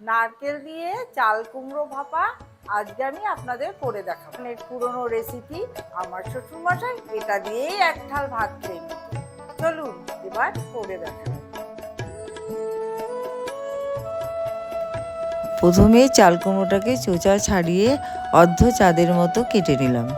নারকেল দিয়ে চাল কুমড়ো ভাপা আজকে আমি আপনাদের করে দেখাবো। অনেক পুরনো রেসিপি, আমার শ্বশুরমশাই এটা দিয়েই এক থাল ভাত খেয়ে নিত। চলুন এবার করে দেখাবো। প্রথমে চাল কুমড়োটাকে চোচা ছাড়িয়ে অর্ধ চাঁদের মতো কেটে নিলাম।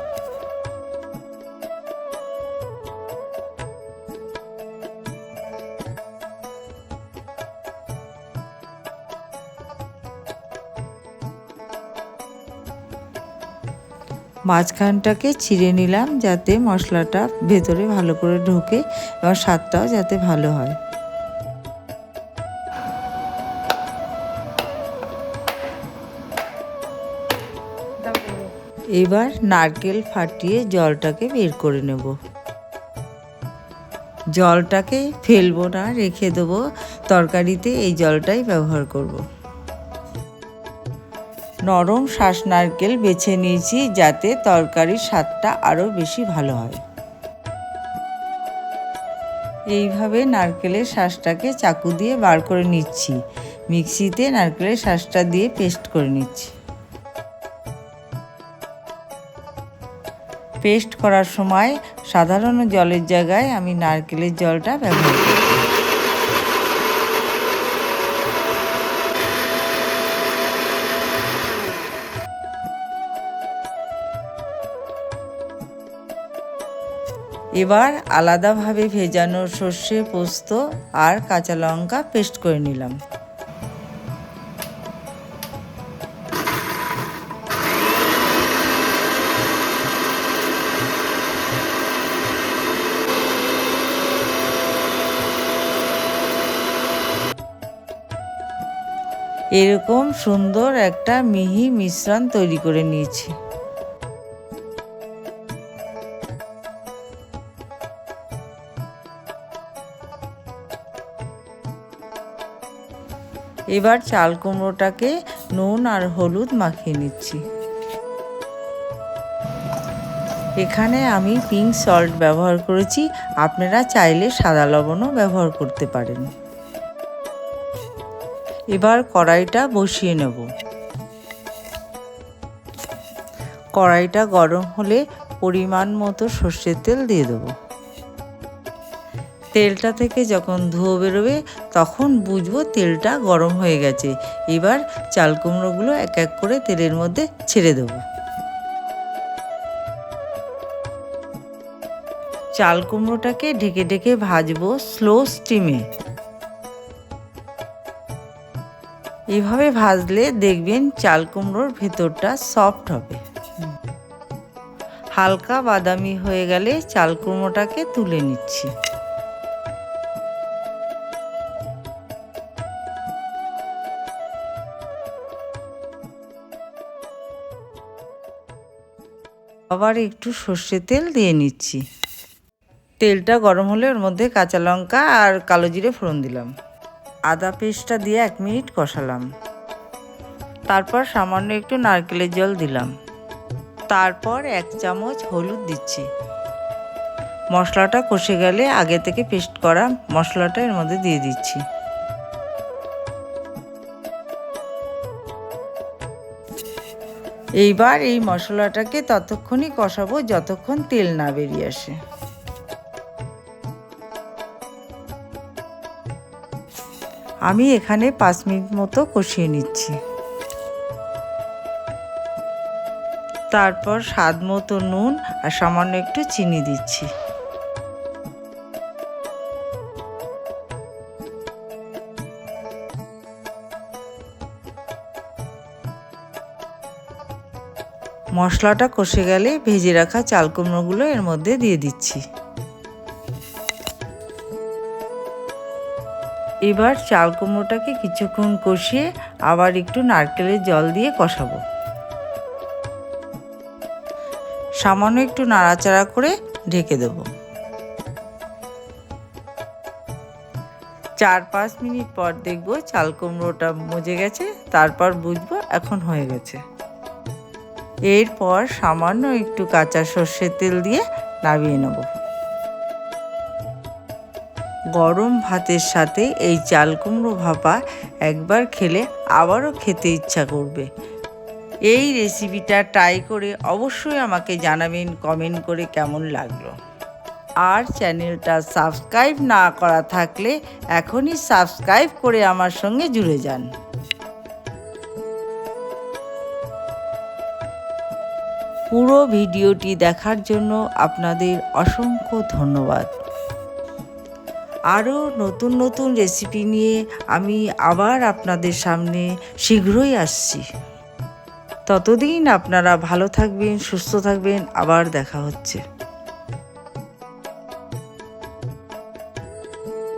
মাঝখানটাকে চিড়ে নিলাম যাতে মশলাটা ভেতরে ভালো করে ঢোকে এবং স্বাদটাও যাতে ভালো হয়। এবার নারকেল ফাটিয়ে জলটাকে বের করে নেব। জলটাকে ফেলবো না, রেখে দেবো, তরকারিতে এই জলটাই ব্যবহার করব। নরম শাঁস নারকেল বেছে নিয়েছি যাতে তরকারির স্বাদটা আরও বেশি ভালো হয়। এইভাবে নারকেলের শাঁসটাকে চাকু দিয়ে বার করে নিচ্ছি। মিক্সিতে নারকেলের শাঁসটা দিয়ে পেস্ট করে নিচ্ছি। পেস্ট করার সময় সাধারণ জলের জায়গায় আমি নারকেলের জলটা ব্যবহার করি। এবার আলাদাভাবে ভেজানো সর্ষে, পোস্ত আর কাঁচা লঙ্কা পেস্ট করে নিলাম। এরকম সুন্দর একটা মিহি মিশ্রণ তৈরি করে নিয়েছি। এবার চাল কুমড়োটাকে নুন আর হলুদ মাখিয়ে নিচ্ছি। এখানে আমি পিঙ্ক সল্ট ব্যবহার করেছি, আপনারা চাইলে সাদা লবণও ব্যবহার করতে পারেন। এবার কড়াইটা বসিয়ে নেব। কড়াইটা গরম হলে পরিমাণ মতো সর্ষের তেল দিয়ে দেবো। তেলটা থেকে যখন ধোঁয়া বেরোবে তখন বুঝবো তেলটা গরম হয়ে গেছে। এবার চাল কুমড়োগুলো এক এক করে তেলের মধ্যে ছেড়ে দেব। চাল কুমড়োটাকে ঢেকে ঢেকে ভাজবো স্লো স্টিমে। এভাবে ভাজলে দেখবেন চাল কুমড়োর ভেতরটা সফট হবে। হালকা বাদামি হয়ে গেলে চাল কুমড়োটাকে তুলে নিচ্ছি। আবার একটু সর্ষের তেল দিয়ে নিচ্ছি। তেলটা গরম হলে ওর মধ্যে কাঁচা লঙ্কা আর কালো জিরে ফোড়ন দিলাম। আদা পেস্টটা দিয়ে 1 মিনিট কষালাম। তারপর সামান্য একটু নারকেলের জল দিলাম। তারপর 1 চামচ হলুদ দিচ্ছি। মশলাটা কষে গেলে আগে থেকে পেস্ট করা মশলাটা এর মধ্যে দিয়ে দিচ্ছি। এইবার এই মশলাটাকে ততক্ষণই কষাবো যতক্ষণ তেল না বেরিয়ে আসে। আমি এখানে 5 মিনিট মতো কষিয়ে নিচ্ছি। তারপর স্বাদ মতো নুন আর সামান্য একটু চিনি দিচ্ছি। মশলাটা কষে গেলে ভেজে রাখা চাল কুমড়োগুলো এর মধ্যে দিয়ে দিচ্ছি। এবার চাল কুমড়োটাকে কিছুক্ষণ কষিয়ে আবার একটু নারকেলের জল দিয়ে কষাবো। সামান্য একটু নাড়াচাড়া করে ঢেকে দেব। 4-5 মিনিট পর দেখবো চাল কুমড়োটা মজে গেছে, তারপর বুঝবো এখন হয়ে গেছে। এরপর সামান্য একটু কাঁচা সর্ষের তেল দিয়ে নামিয়ে নেব। গরম ভাতের সাথে এই চাল কুমড়ো ভাপা একবার খেলে আবারও খেতে ইচ্ছা করবে। এই রেসিপিটা ট্রাই করে অবশ্যই আমাকে জানাবেন কমেন্ট করে কেমন লাগলো। আর চ্যানেলটা সাবস্ক্রাইব না করা থাকলে এখনই সাবস্ক্রাইব করে আমার সঙ্গে জুড়ে যান। পুরো ভিডিওটি দেখার জন্য আপনাদের অসংখ্য ধন্যবাদ। আরও নতুন নতুন রেসিপি নিয়ে আমি আবার আপনাদের সামনে শীঘ্রই আসছি। ততদিন আপনারা ভালো থাকবেন, সুস্থ থাকবেন, আবার দেখা হচ্ছে।